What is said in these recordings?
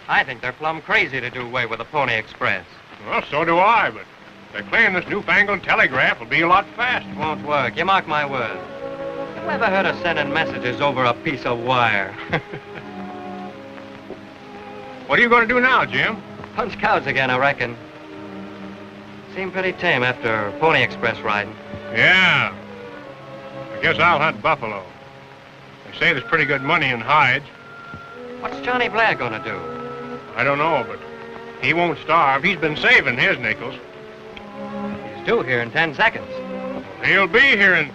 I think they're plumb crazy to do away with the Pony Express. Well, so do I, but they're claiming this newfangled telegraph will be a lot faster. Won't work. You mark my words. Who ever heard of sending messages over a piece of wire? What are you going to do now, Jim? Punch cows again, I reckon. Seem pretty tame after Pony Express riding. Yeah. I guess I'll hunt buffalo. They say there's pretty good money in hides. What's Johnny Blair gonna do? I don't know, but he won't starve. He's been saving his nickels. He's due here in 10 seconds. He'll be here in...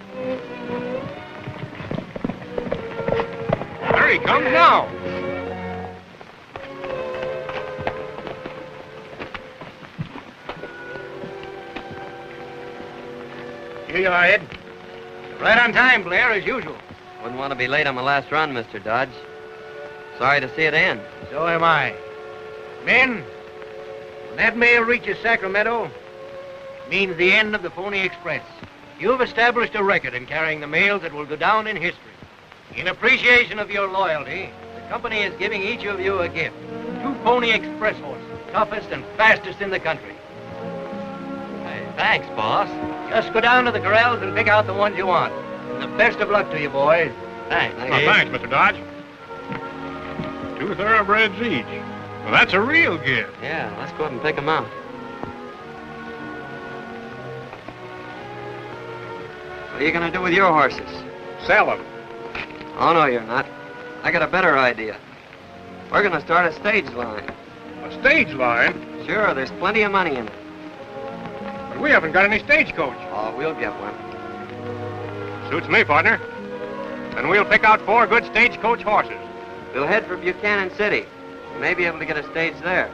There he comes now. Here you are, Ed. Right on time, Blair, as usual. Wouldn't want to be late on my last run, Mr. Dodge. Sorry to see it end. So am I. Men, when that mail reaches Sacramento, it means the end of the Pony Express. You've established a record in carrying the mails that will go down in history. In appreciation of your loyalty, the company is giving each of you a gift. 2 Pony Express horses, toughest and fastest in the country. Hey, thanks, boss. Just go down to the corrals and pick out the ones you want. And the best of luck to you, boys. Thanks. Oh, thanks, Mr. Dodge. 2 thoroughbreds each. Well, that's a real gift. Yeah, let's go up and pick them out. What are you going to do with your horses? Sell them. Oh, no, you're not. I got a better idea. We're going to start a stage line. A stage line? Sure, there's plenty of money in it. But we haven't got any stagecoach. Oh, we'll get one. Suits me, partner. Then we'll pick out 4 good stagecoach horses. We'll head for Buchanan City. We may be able to get a stage there.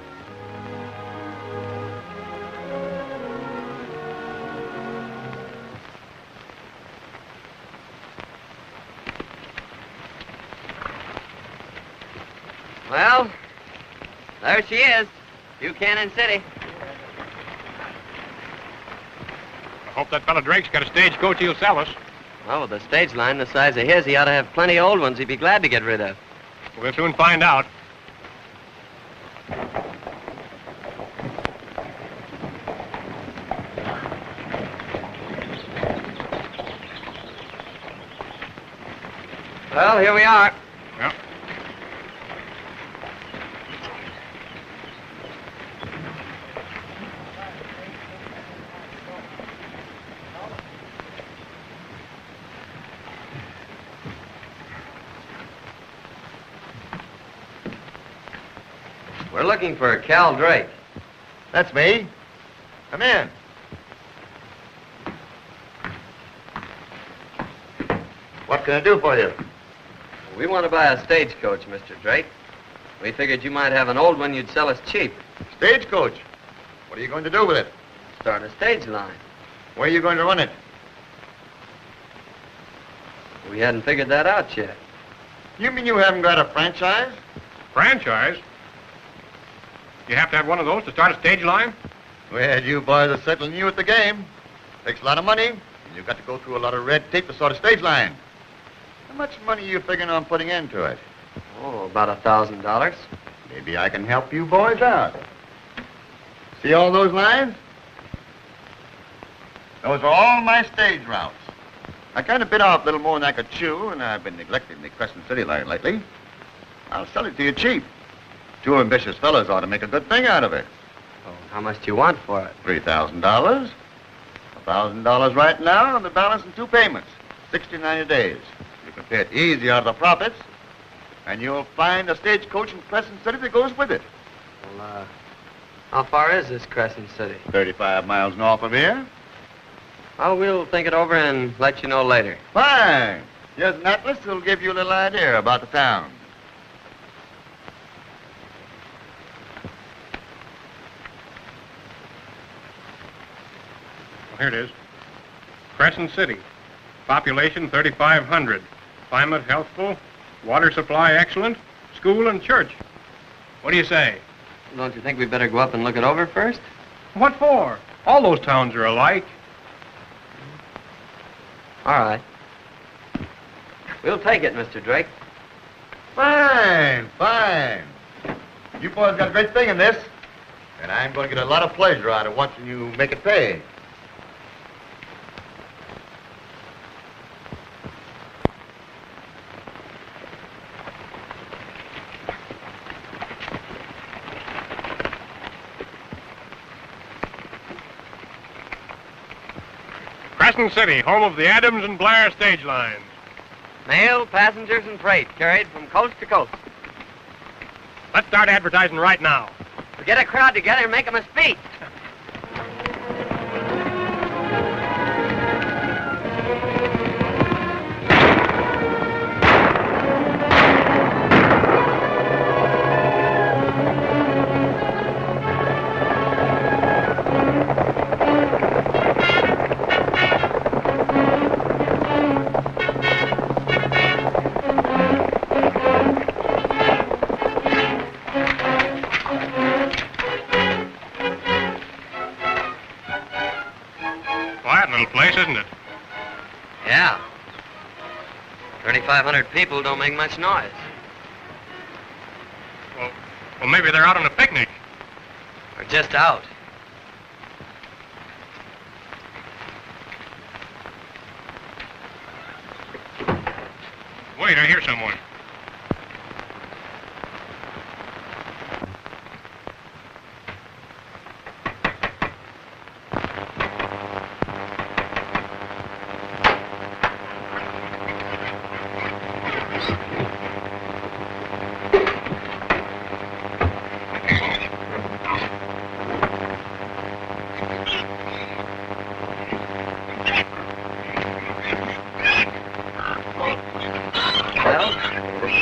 Well, there she is, Buchanan City. I hope that fella Drake's got a stagecoach he'll sell us. Well, with a stage line the size of his, he ought to have plenty of old ones he'd be glad to get rid of. We'll soon find out. Well, here we are. Yep. We're looking for Cal Drake. That's me. Come in. What can I do for you? We want to buy a stagecoach, Mr. Drake. We figured you might have an old one you'd sell us cheap. Stagecoach. What are you going to do with it? Start a stage line. Where are you going to run it? We hadn't figured that out yet. You mean you haven't got a franchise? Franchise? You have to have one of those to start a stage line? Well, you boys are certainly new at the game. Takes a lot of money, and you've got to go through a lot of red tape to start a stage line. How much money are you figuring on putting into it? Oh, about $1,000. Maybe I can help you boys out. See all those lines? Those are all my stage routes. I kind of bit off a little more than I could chew, and I've been neglecting the Crescent City line lately. I'll sell it to you cheap. 2 ambitious fellas ought to make a good thing out of it. Oh, how much do you want for it? $3,000. $1,000 right now, and the balance in 2 payments. 60, 90 days. You can pay it easy out of the profits, and you'll find a stagecoach in Crescent City that goes with it. Well, how far is this Crescent City? 35 miles north of here. Oh, we'll think it over and let you know later. Fine. Here's an atlas that'll give you a little idea about the town. Here it is. Crescent City. Population 3,500. Climate healthful. Water supply excellent. School and church. What do you say? Don't you think we'd better go up and look it over first? What for? All those towns are alike. All right. We'll take it, Mr. Drake. Fine, fine. You boys got a great thing in this, and I'm going to get a lot of pleasure out of watching you make it pay. Crescent City, home of the Adams and Blair stage lines. Mail, passengers, and freight carried from coast to coast. Let's start advertising right now. We get a crowd together and make them a speech. Place, isn't it? Yeah. 3,500 people don't make much noise. Well, maybe they're out on a picnic. Or just out. Wait, I hear someone.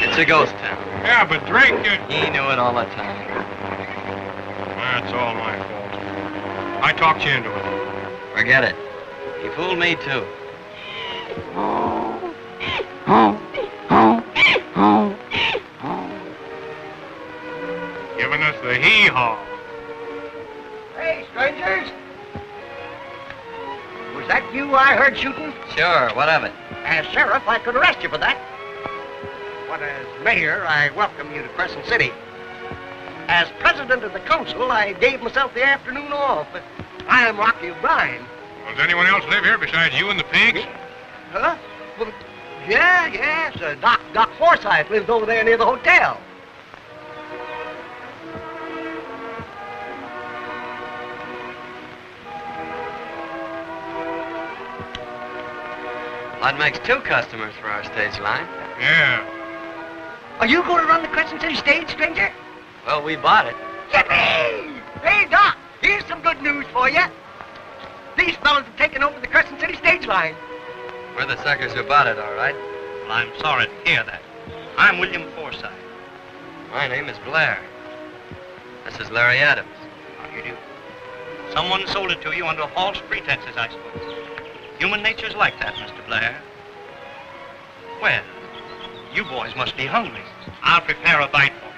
It's a ghost town. Yeah, but Drake... He knew it all the time. That's all my fault. I talked you into it. Forget it. He fooled me, too. Giving us the hee-haw. Hey, strangers. Was that you I heard shooting? Sure, what of it? As sheriff, I could arrest you for that. But as mayor, I welcome you to Crescent City. As president of the council, I gave myself the afternoon off. I'm Rocky O'Brien. Does anyone else live here besides you and the pigs? Huh? Well, yes. Doc Forsythe lives over there near the hotel. That makes 2 customers for our stage line. Yeah. Are you going to run the Crescent City stage, stranger? Well, we bought it. Yippee! Hey, Doc, here's some good news for you. These fellas have taken over the Crescent City stage line. We're the suckers who bought it, all right. Well, I'm sorry to hear that. I'm William Forsythe. My name is Blair. This is Larry Adams. How do you do? Someone sold it to you under false pretenses, I suppose. Human nature's like that, Mr. Blair. Well, you boys must be hungry. I'll prepare a bite for you.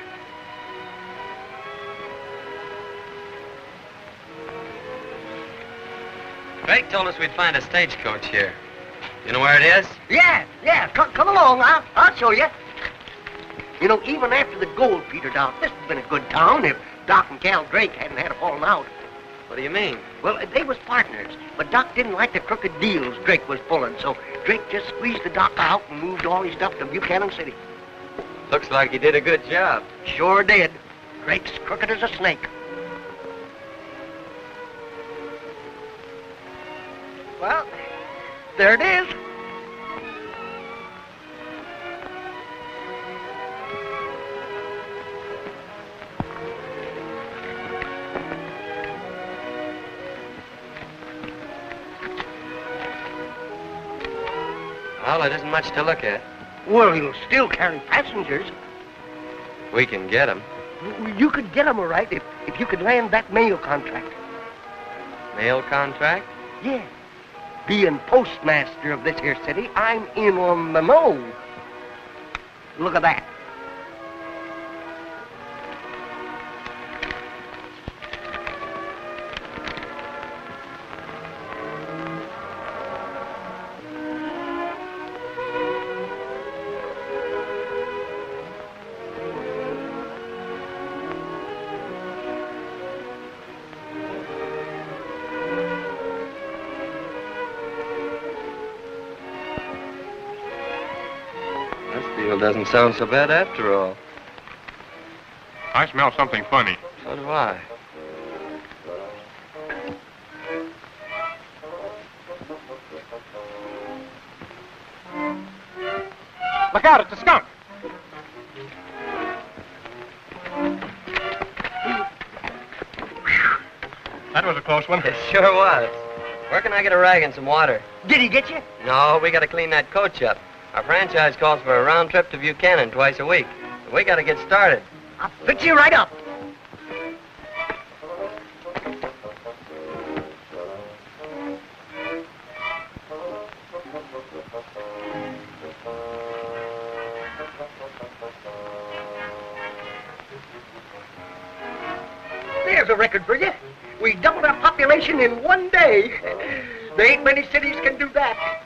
Drake told us we'd find a stagecoach here. You know where it is? Yeah. Come along. I'll show you. You know, even after the gold petered out, this has been a good town if Doc and Cal Drake hadn't had a falling out. What do you mean? Well, they was partners, but Doc didn't like the crooked deals Drake was pulling, so Drake just squeezed the Doc out and moved all his stuff to Buchanan City. Looks like he did a good job. Sure did. Drake's crooked as a snake. Well, there it is. Well, it isn't much to look at. Well, he'll still carry passengers. We can get them. You could get 'em all right if you could land that mail contract. Mail contract? Yeah. Being postmaster of this here city, I'm in on the know. Look at that. doesn't sound so bad after all. I smell something funny. So do I. Look out, it's a skunk. That was a close one. It sure was. Where can I get a rag and some water? Did he get you? No, we got to clean that coach up. Our franchise calls for a round trip to Buchanan twice a week. We got to get started. I'll fix you right up. There's a record for you. We doubled our population in one day. There ain't many cities can do that.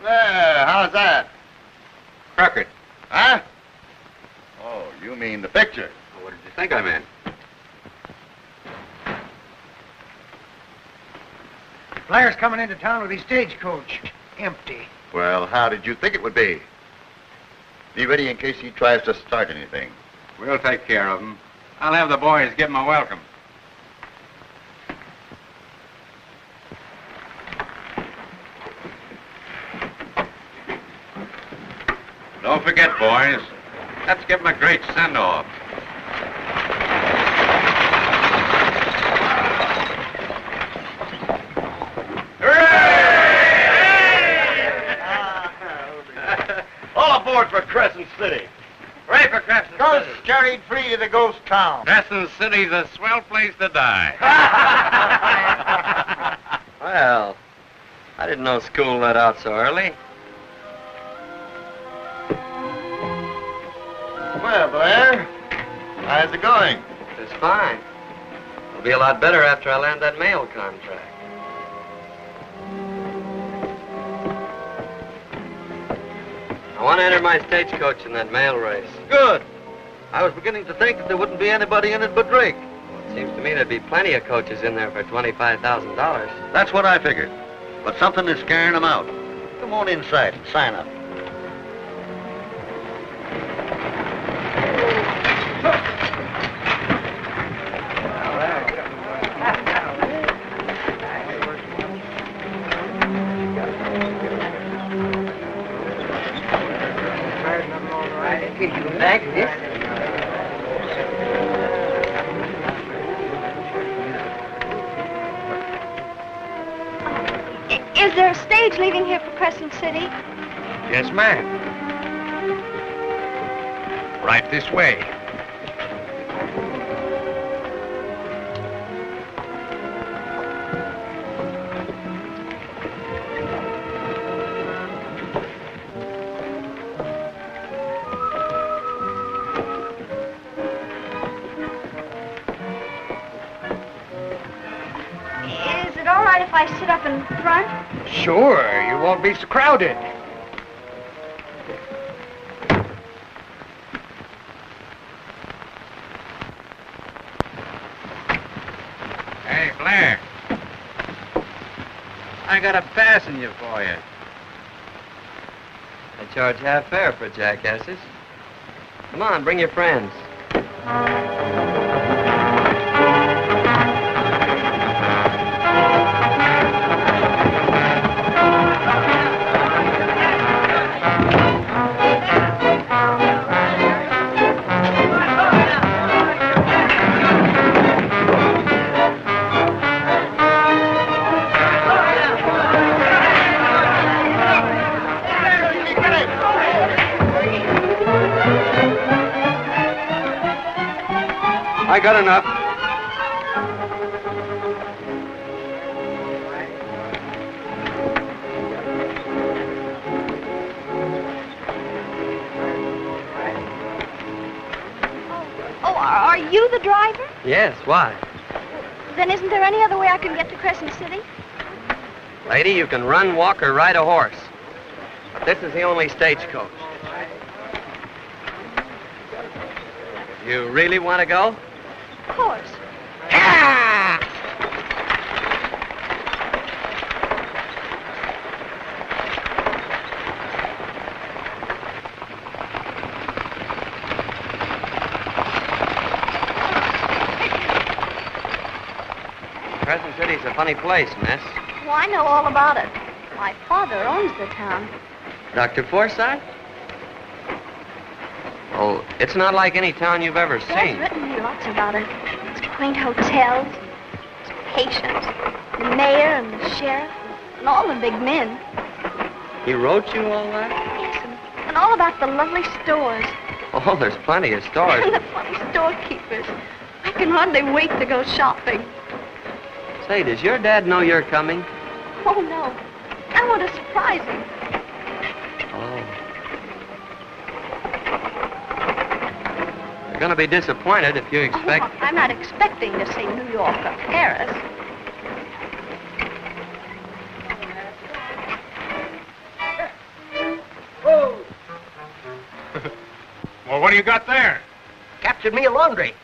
There, how's that? Crooked. Huh? Oh, you mean the picture. What did you think I meant? Blair's coming into town with his stagecoach. Empty. Well, how did you think it would be? Be ready in case he tries to start anything. We'll take care of him. I'll have the boys give him a welcome. Don't forget, boys. Let's give him a great send-off. All aboard for Crescent City. Hooray for Crescent Ghosts City. carried free to the ghost town. Crescent City's a swell place to die. Well, I didn't know school let out so early. Well, Blair, how's it going? It's fine. It'll be a lot better after I land that mail contract. I want to enter my stagecoach in that mail race. Good. I was beginning to think that there wouldn't be anybody in it but Drake. It seems to me there'd be plenty of coaches in there for $25,000. That's what I figured. But something is scaring them out. Come on inside and sign up. Is there a stage leaving here for Crescent City? Yes, ma'am. Right this way. Is it all right if I sit up in front? Sure, you won't be so crowded. Hey, Blair. I got a passenger for you. I charge half fare for jackasses. Come on, bring your friends. I got enough. Oh, are you the driver? Yes, why? Then isn't there any other way I can get to Crescent City? Lady, you can run, walk, or ride a horse. But this is the only stagecoach. You really want to go? Of course. Crescent City's a funny place, miss. Oh, I know all about it. My father owns the town. Dr. Forsythe? Oh, it's not like any town you've ever There's seen. written me lots about it. Its quaint hotels, its patients, the mayor and the sheriff, and all the big men. He wrote you all that? Yes, and all about the lovely stores. Oh, there's plenty of stores. And the funny storekeepers. I can hardly wait to go shopping. Say, does your dad know you're coming? Oh, no. I want to surprise him. Oh. You're going to be disappointed if you expect... Oh, I'm not expecting to see New York or Paris. Whoa! Well, what do you got there? Captured me a laundry.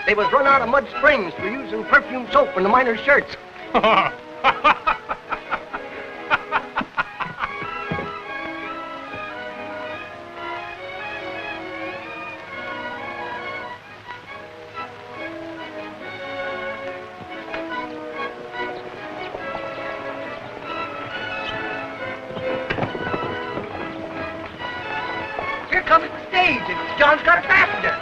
They was run out of Mud Springs for using perfume soap in the miners' shirts. Here comes the stage, and John's got a passenger.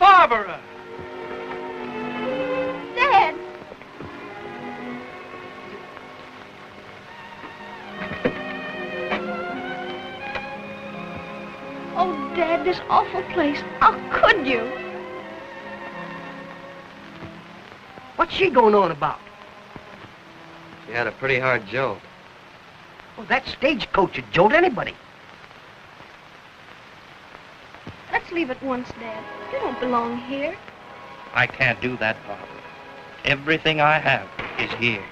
Barbara! Dad! Oh, Dad, this awful place. How could you? What's she going on about? She had a pretty hard jolt. Well, that stagecoach would jolt anybody. Let's leave at once, Dad. You don't belong here. I can't do that, Barbara. Everything I have is here.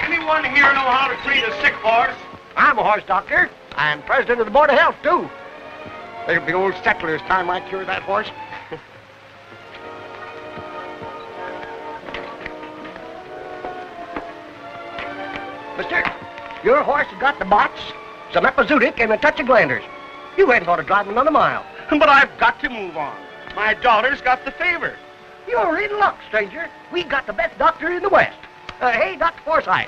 Anyone here know how to treat a sick horse? I'm a horse doctor. I'm president of the Board of Health, too. There'll be old settlers time I cure that horse. Mister, your horse has got the bots, some epizootic, and a touch of glanders. You ain't going to drive him another mile. But I've got to move on. My daughter's got the fever. You're in luck, stranger. We got the best doctor in the West. Hey, Dr. Forsythe.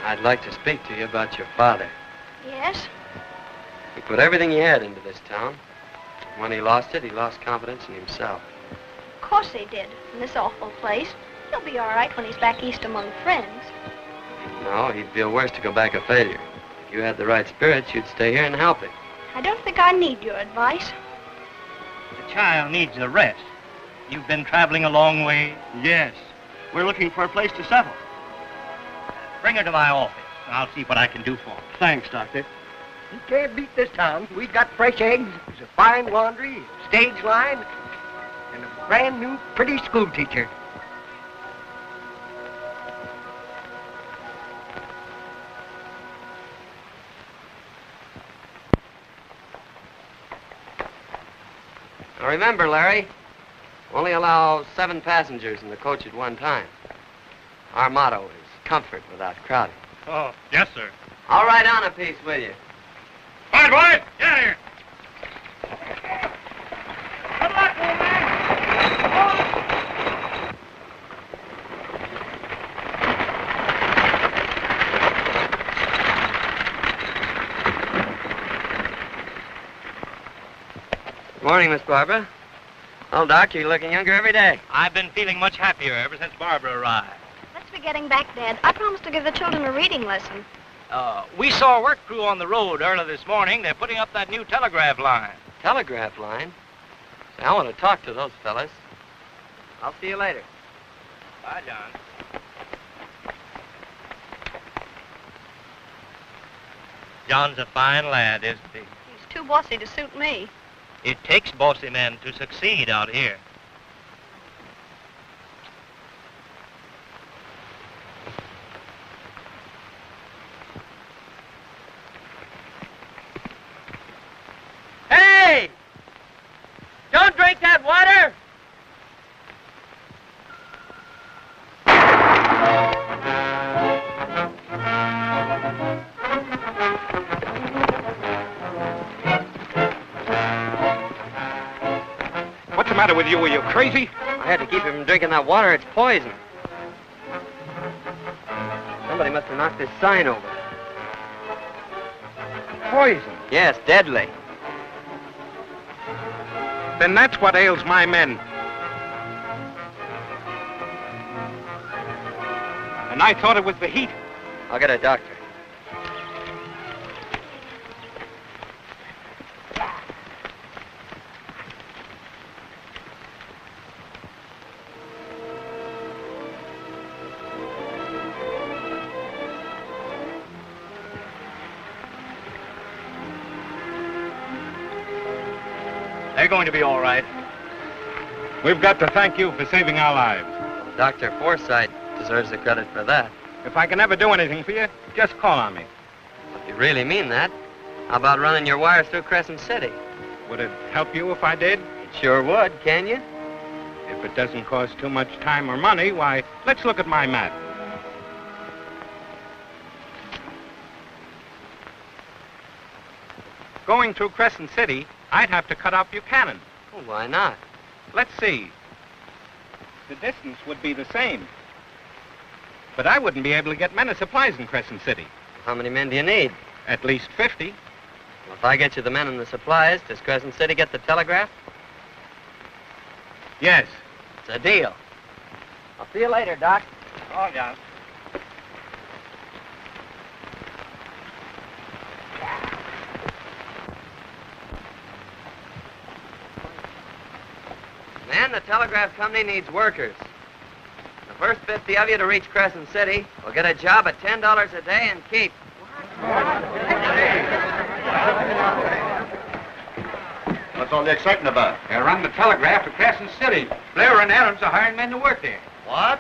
I'd like to speak to you about your father. Yes? He put everything he had into this town. When he lost it, he lost confidence in himself. Of course he did, in this awful place. He'll be all right when he's back east among friends. No, he'd feel worse to go back a failure. If you had the right spirits, you'd stay here and help him. I don't think I need your advice. The child needs a rest. You've been traveling a long way. Yes. We're looking for a place to settle. Bring her to my office, and I'll see what I can do for her. Thanks, Doctor. You can't beat this town. We've got fresh eggs, a fine laundry, a stage line, and a brand new pretty school teacher. Now remember, Larry, only allow 7 passengers in the coach at one time. Our motto is comfort without crowding. Oh, yes, sir. I'll ride on a piece with you. All right, boys, get out of here. Good luck, old man. Good morning, Miss Barbara. Oh, Doc, you're looking younger every day. I've been feeling much happier ever since Barbara arrived. Let's be getting back, Dad. I promised to give the children a reading lesson. We saw a work crew on the road early this morning. They're putting up that new telegraph line. Telegraph line? Say, I want to talk to those fellas. I'll see you later. Bye, John. John's a fine lad, isn't he? He's too bossy to suit me. It takes bossy men to succeed out here. Hey! Don't drink that water! What's the matter with you? Are you crazy? I had to keep him from drinking that water. It's poison. Somebody must have knocked this sign over. Poison. Yes, deadly. Then that's what ails my men. And I thought it was the heat. I'll get a doctor. They're going to be all right. We've got to thank you for saving our lives. Dr. Forsythe deserves the credit for that. If I can ever do anything for you, just call on me. If you really mean that, how about running your wires through Crescent City? Would it help you if I did? It sure would, can you? If it doesn't cost too much time or money, why, let's look at my map. Going through Crescent City, I'd have to cut off Buchanan. Well, why not? Let's see. The distance would be the same. But I wouldn't be able to get men of supplies in Crescent City. How many men do you need? At least 50. Well, if I get you the men and the supplies, does Crescent City get the telegraph? Yes. It's a deal. I'll see you later, Doc. Oh, John. Man, the telegraph company needs workers. The first 50 of you to reach Crescent City will get a job at $10 a day and keep. What's all the excitement about? They'll run the telegraph to Crescent City. Blair and Adams are hiring men to work there. What?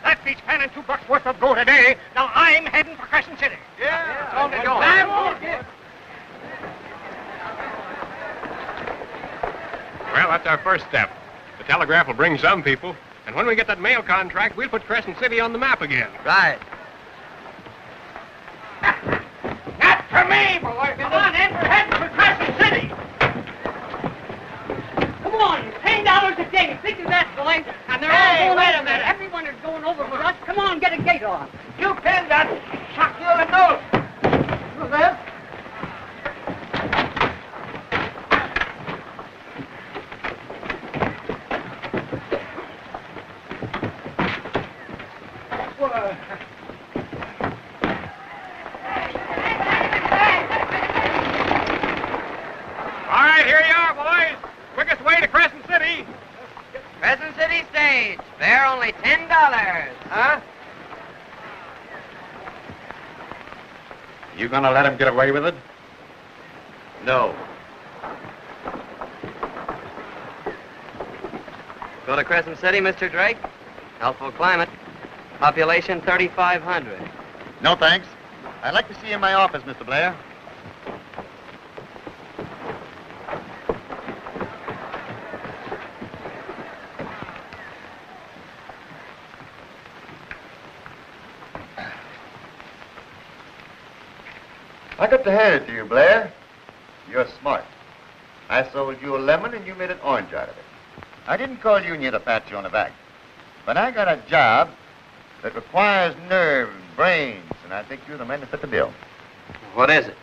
That beats spending $2 worth of gold a day. Now I'm heading for Crescent City. Yeah. It's all they're doing. Well, that's our first step. The telegraph will bring some people. And when we get that mail contract, we'll put Crescent City on the map again. Right. Not for me, boys. Come on, in. We're heading for Crescent City. Come on, $10 a day. Think of that, boys. And they're all going wait a minute. Everyone is going over for us. Come on, get a gate on. You pin that. Shock you in the nose. You there? Crescent City stage. Fare only $10. Huh? You gonna let him get away with it? No. Go to Crescent City, Mr. Drake? Healthful climate. Population 3,500. No, thanks. I'd like to see you in my office, Mr. Blair. I got to hand it to you, Blair. You're smart. I sold you a lemon and you made an orange out of it. I didn't call you in here to pat you on the back. But I got a job that requires nerve and brains, and I think you're the man to fit the bill. What is it?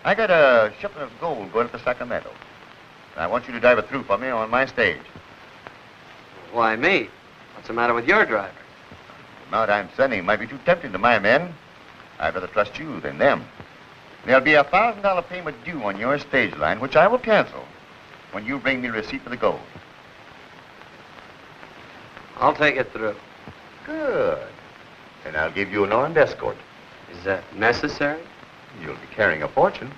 I got a shipment of gold going up to Sacramento. And I want you to drive it through for me on my stage. Why me? What's the matter with your driver? The amount I'm sending might be too tempting to my men. I'd rather trust you than them. There'll be a $1,000 payment due on your stage line, which I will cancel when you bring me a receipt for the gold. I'll take it through. Good. And I'll give you an armed escort. Is that necessary? You'll be carrying a fortune.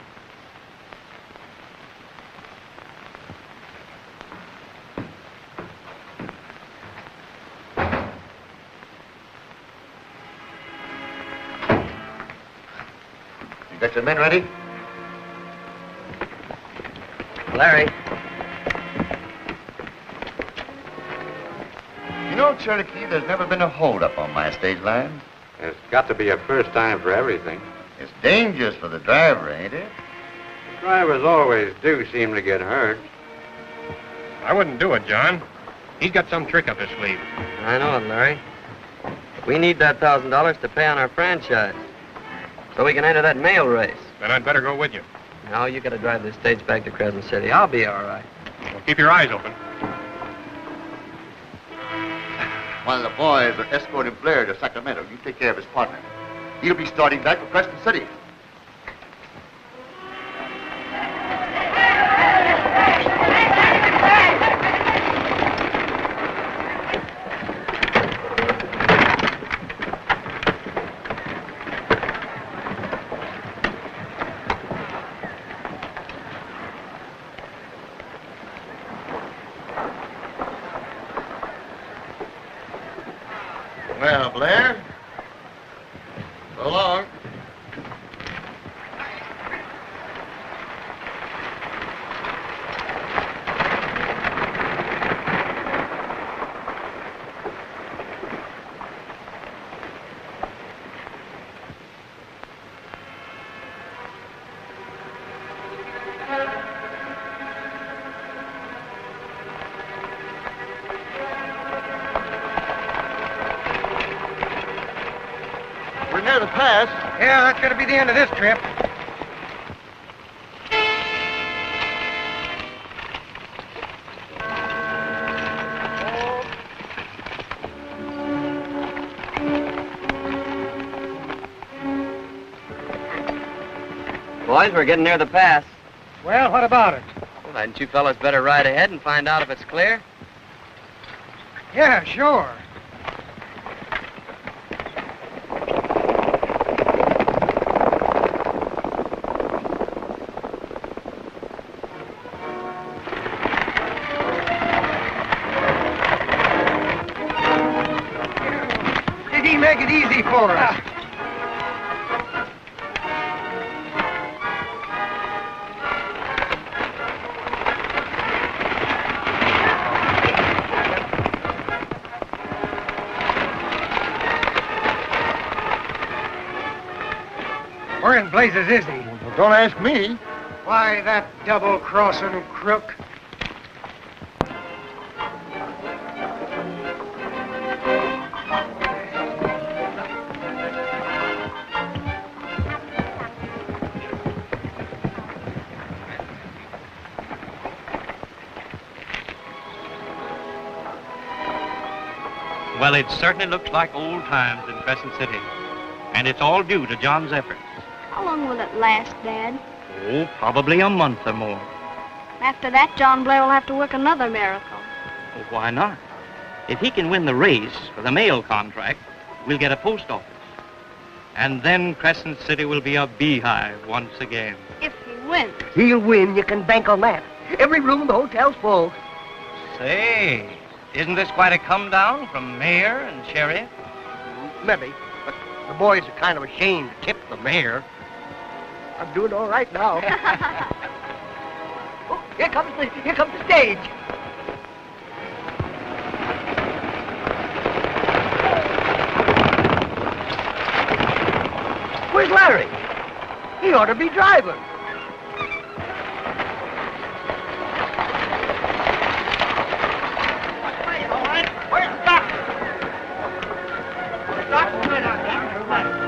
You got your men ready? Larry. You know, Cherokee, there's never been a holdup on my stage line. It's got to be a first time for everything. It's dangerous for the driver, ain't it? Drivers always do seem to get hurt. I wouldn't do it, John. He's got some trick up his sleeve. I know it, Larry. We need that $1,000 to pay on our franchise, so we can enter that mail race. Then I'd better go with you. Now you gotta drive this stage back to Crescent City. I'll be all right. Well, keep your eyes open. One of the boys are escorting Blair to Sacramento. You take care of his partner. He'll be starting back for Crescent City. Well, Blair, so long. We're near the pass. Yeah, that's going to be the end of this trip. Boys, we're getting near the pass. Well, what about it? Well, hadn't you fellas better ride ahead and find out if it's clear? Yeah, sure. Did he make it easy for us? Where in blazes is he? Well, don't ask me. Why, that double-crossing crook. Well, it certainly looks like old times in Crescent City. And it's all due to John's efforts. How long will it last, Dad? Oh, probably a month or more. After that, John Blair will have to work another miracle. Well, why not? If he can win the race for the mail contract, we'll get a post office. And then Crescent City will be a beehive once again. If he wins. He'll win. You can bank on that. Every room in the hotel's full. Say, isn't this quite a come down from mayor and sheriff? Maybe, but the boys are kind of ashamed to tip the mayor. I'm doing all right now. Oh, here comes the stage. Where's Larry? He ought to be driving. Where's the doctor? Doctor's been out there.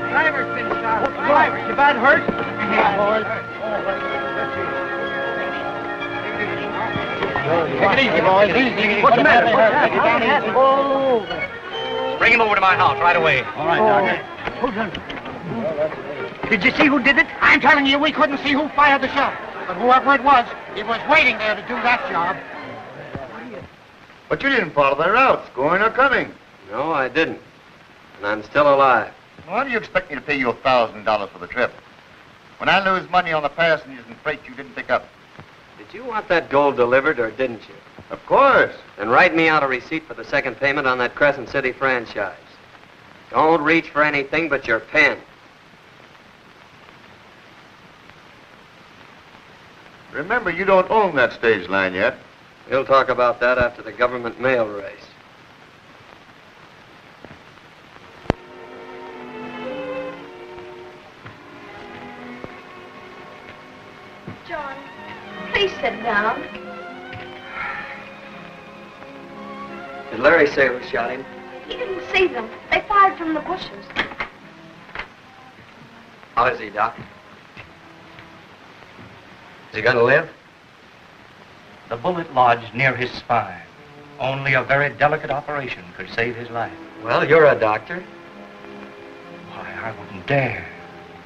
Driver's been shot. Driver, you bad hurt? Yeah, boys. Take it easy, boys. Easy. What's the matter? Bring him over to my house right away. All right, Doctor. Hold on. Did you see who did it? I'm telling you, we couldn't see who fired the shot. But whoever it was, he was waiting there to do that job. But you didn't follow their routes, going or coming. No, I didn't. And I'm still alive. Why do you expect me to pay you $1,000 for the trip? When I lose money on the passengers and freight you didn't pick up. Did you want that gold delivered, or didn't you? Of course. Then write me out a receipt for the second payment on that Crescent City franchise. Don't reach for anything but your pen. Remember, you don't own that stage line yet. We'll talk about that after the government mail race. John, please sit down. Did Larry say who shot him? He didn't see them. They fired from the bushes. How is he, Doc? Is he gonna live? The bullet lodged near his spine. Only a very delicate operation could save his life. Well, you're a doctor. Why, I wouldn't dare.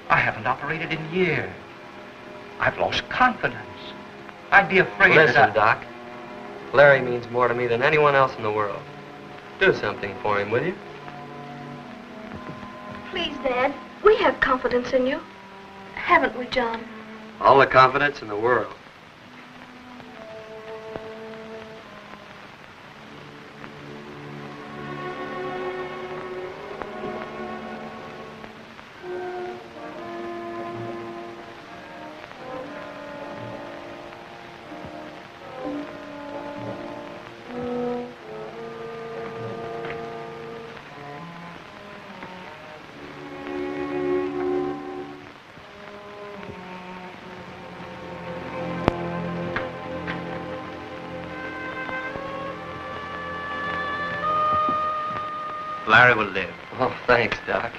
I haven't operated in years. I've lost confidence. I'd be afraid Listen, that Doc. Larry means more to me than anyone else in the world. Do something for him, will you? Please, Dad. We have confidence in you. Haven't we, John? All the confidence in the world. Larry will live. Oh, thanks, Doc.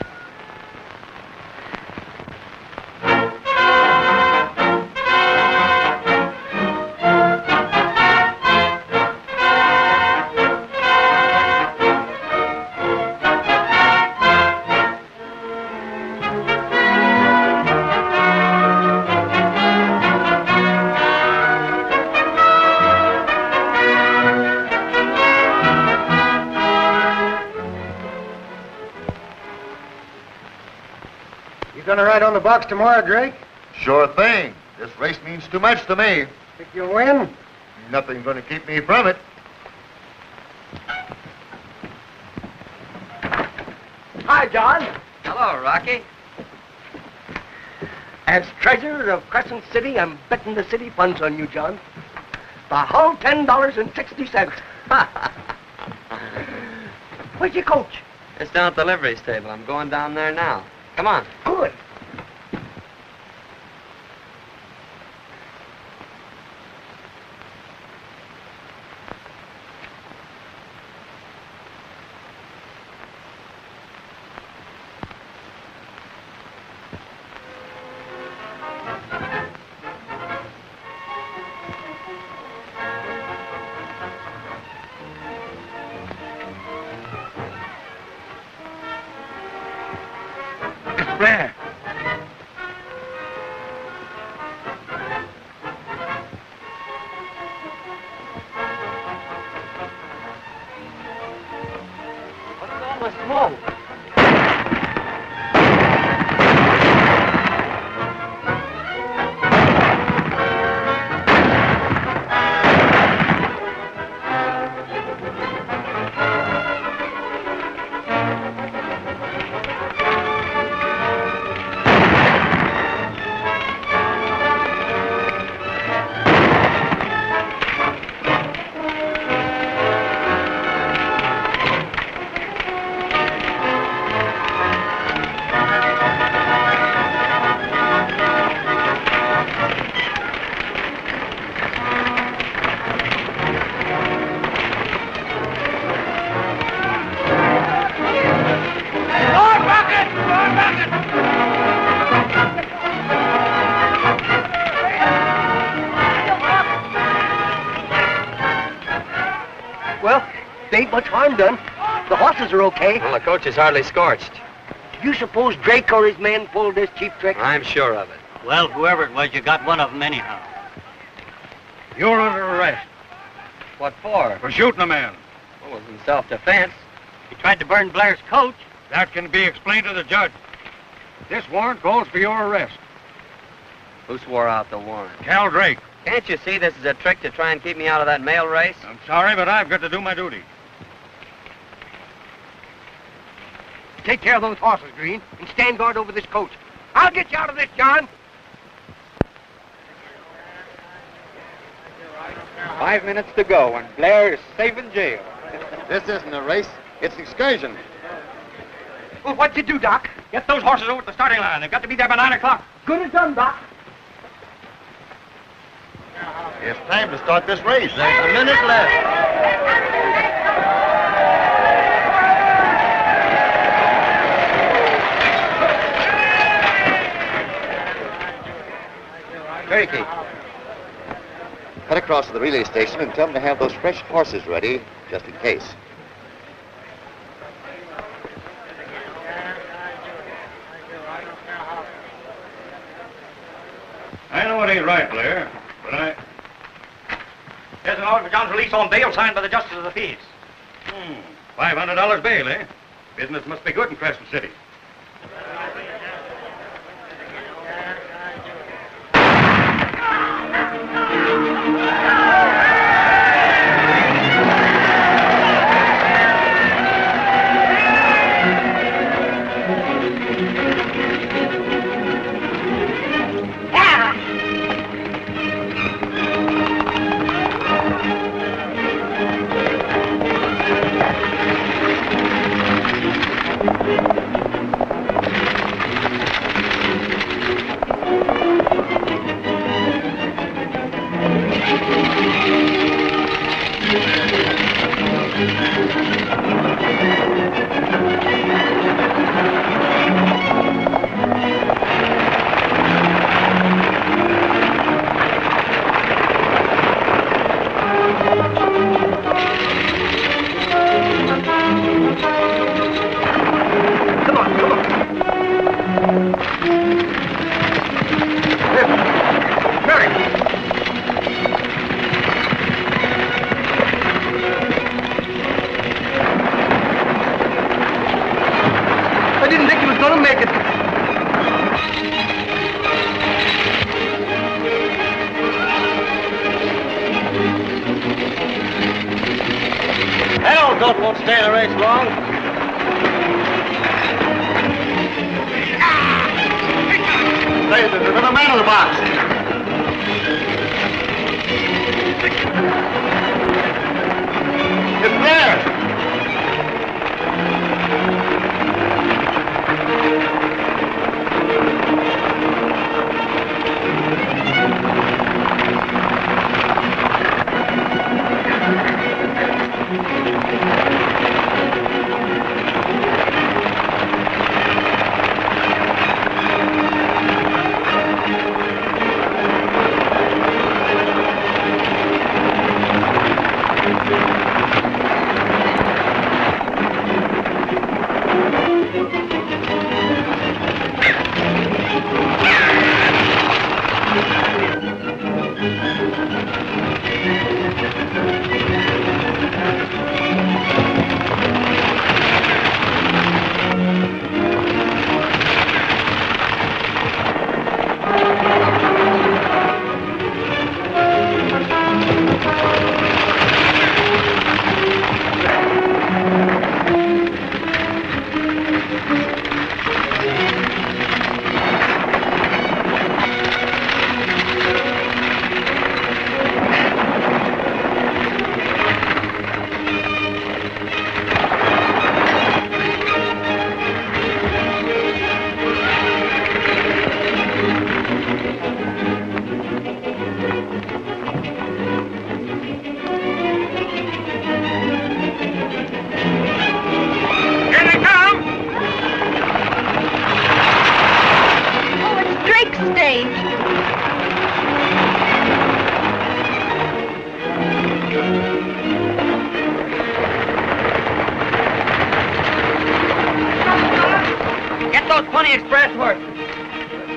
Gonna ride on the box tomorrow, Drake? Sure thing. This race means too much to me. Think you'll win? Nothing's going to keep me from it. Hi, John. Hello, Rocky. As treasurer of Crescent City, I'm betting the city funds on you, John. The whole $10.60. Where's your coach? It's down at the livery stable. I'm going down there now. Come on. Good. Blair, There ain't much harm done. The horses are okay. Well, the coach is hardly scorched. Do you suppose Drake or his men pulled this cheap trick? I'm sure of it. Well, whoever it was, you got one of them anyhow. You're under arrest What for? for shooting a man. Well, it was in self-defense. He tried to burn Blair's coach. That can be explained to the judge. This warrant calls for your arrest. Who swore out the warrant? Cal Drake. Can't you see this is a trick to try and keep me out of that mail race? I'm sorry, but I've got to do my duty. Take care of those horses, Green, and stand guard over this coach. I'll get you out of this, John. 5 minutes to go, and Blair is safe in jail. This isn't a race. It's an excursion. Well, what'd you do, Doc? Get those horses over to the starting line. They've got to be there by 9 o'clock. Good as done, Doc. It's time to start this race. There's a minute left. Cherokee, cut across to the relay station and tell them to have those fresh horses ready, just in case. I know it ain't right, Blair, but There's an order for John's release on bail signed by the Justice of the Peace. $500 bail, eh? Business must be good in Crescent City. Goat won't stay in the race long. There's another man in the box. It's Blair.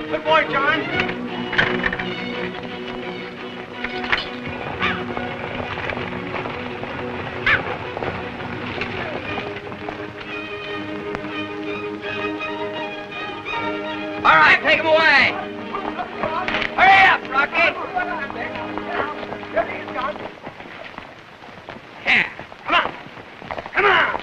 Good boy, John. All right, take him away. Hurry up, Rocky. Yeah, come on. Come on.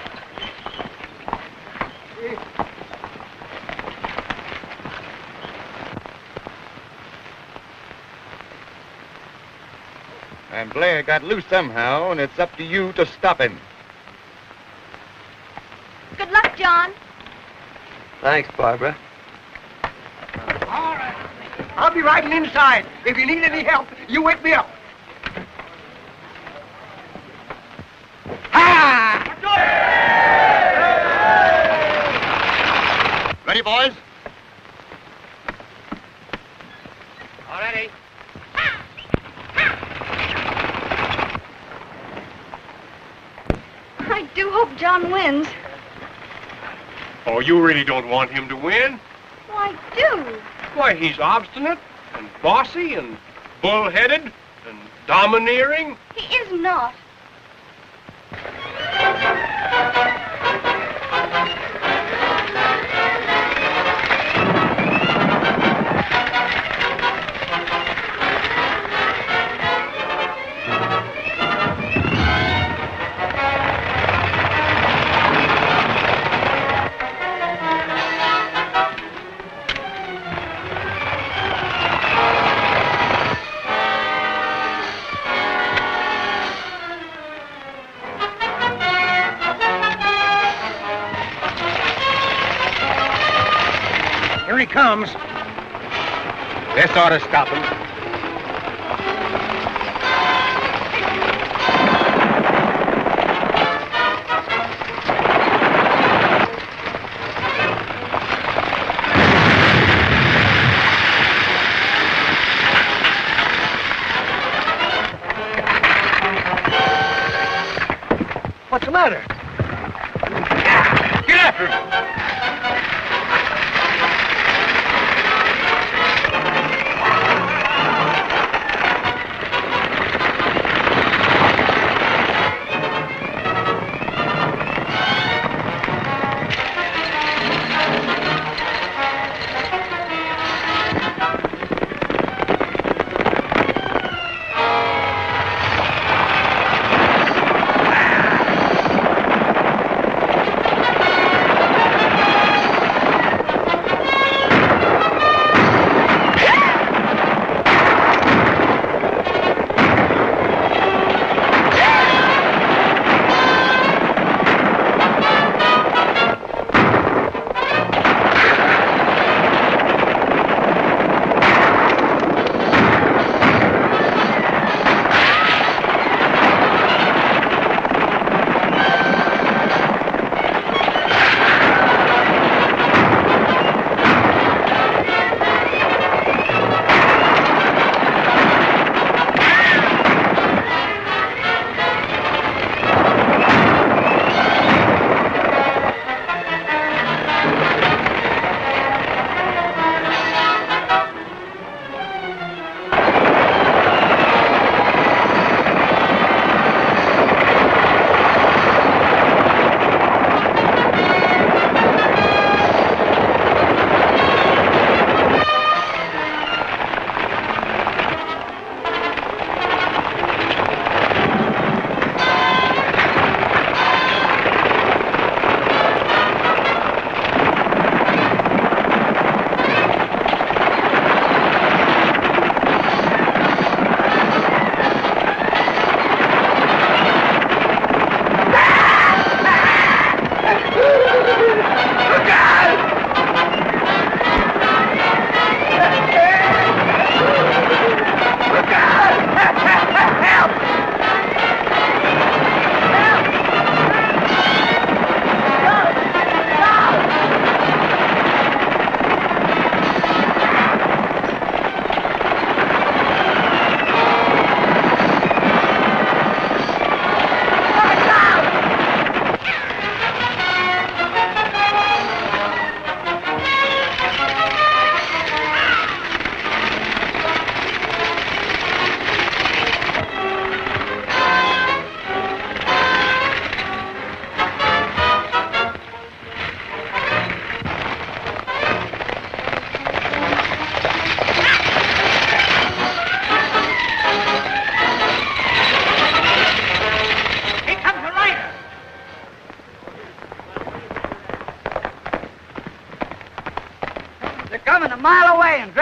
And Blair got loose somehow, and it's up to you to stop him. Good luck, John. Thanks, Barbara. All right. I'll be riding inside. If you need any help, you wake me up. Ready, boys? All ready. I do hope John wins. Oh, you really don't want him to win? Well, I do. Why, he's obstinate and bossy and bull-headed and domineering. He is not. Here he comes. This ought to stop him. What's the matter? Get after him!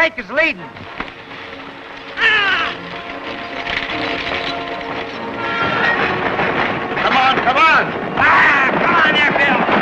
lake is leading. Come on, come on! Come on there, Phil.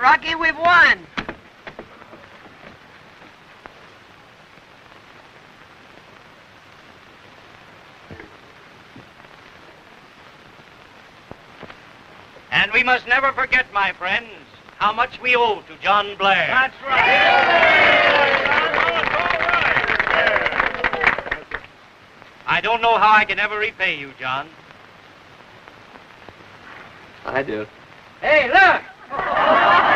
Rocky, we've won. And we must never forget, my friends, how much we owe to John Blair. That's right. I don't know how I can ever repay you, John. I do. Hey, look!